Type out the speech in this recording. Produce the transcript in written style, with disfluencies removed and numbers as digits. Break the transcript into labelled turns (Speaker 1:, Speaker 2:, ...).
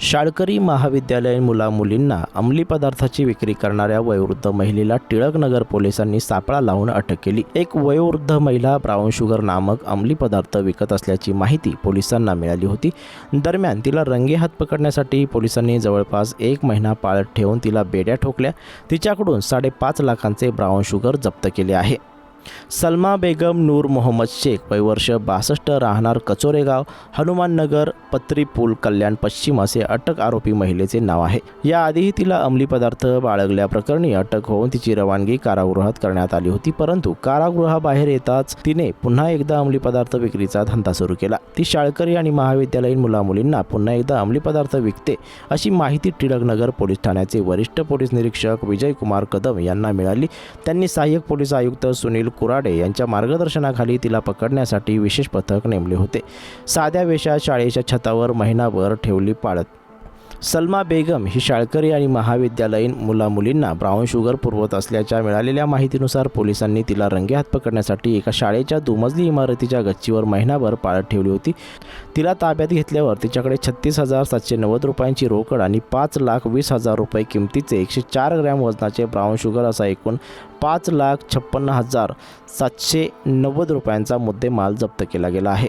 Speaker 1: शाळकरी महाविद्यालयीन मुला-मुलींना अंमली पदार्थाची विक्री करणाऱ्या वयोवृद्ध महिलेला टिळकनगर पोलिसांनी सापळा लावून अटक केली। एक वयोवृद्ध महिला ब्राऊन शुगर नामक अंमली पदार्थ विकत असल्याची माहिती पोलिसांना मिळाली होती। दरम्यान तिला रंगेहात पकडण्यासाठी पोलिसांनी जवळपास 1 महिना पाळत ठेवून तिला बेड्या ठोकल्या। तिच्याकडून 5.5 लाखांचे ब्राऊन शुगर जप्त केले आहे। सलमा बेगम नूर मोहम्मद शेख वय वर्ष 62 राहणार कचोरेगाव हनुमाननगर पत्री पूल कल्याण पश्चिम असे अटक आरोपी महिलेचे नाव आहे। याआधीही तिला अंमली पदार्थ बाळगल्याप्रकरणी अटक होऊन तिची रवानगी कारागृहात करण्यात आली होती, परंतु कारागृहाबाहेर येताच तिने पुन्हा एकदा अंमली पदार्थ विक्रीचा धंदा सुरू केला। ती शाळकरी आणि महाविद्यालयीन मुलामुलींना पुन्हा एकदा अंमली पदार्थ विकते अशी माहिती टिळकनगर पोलीस ठाण्याचे वरिष्ठ पोलीस निरीक्षक विजय कुमार कदम यांना मिळाली। त्यांनी सहाय्यक पोलीस आयुक्त सुनील कुराडे यांच्या मार्गदर्शनाखाली तिला पकडण्यासाठी विशेष पथक नेमले होते। साध्या वेशात शाळेच्या छतावर महिनाभर ठेवली पाळत सलमा बेगम ही शाळकरी आणि महाविद्यालयीन मुलामुलींना ब्राऊन शुगर पुरवत असल्याच्या मिळालेल्या माहितीनुसार पोलिसांनी तिला रंगेहात पकडण्यासाठी एका शाळेच्या दुमजली इमारतीच्या गच्चीवर महिनाभर पाळत ठेवली होती। तिला ताब्यात घेतल्यावर तिच्याकडे 36,790 रुपयांची रोकड आणि 5,20,000 रुपये किमतीचे 104 ग्रॅम वजनाचे ब्राऊन शुगर असा एकूण 5,56,790 रुपयांचा मुद्देमाल जप्त केला गेला आहे।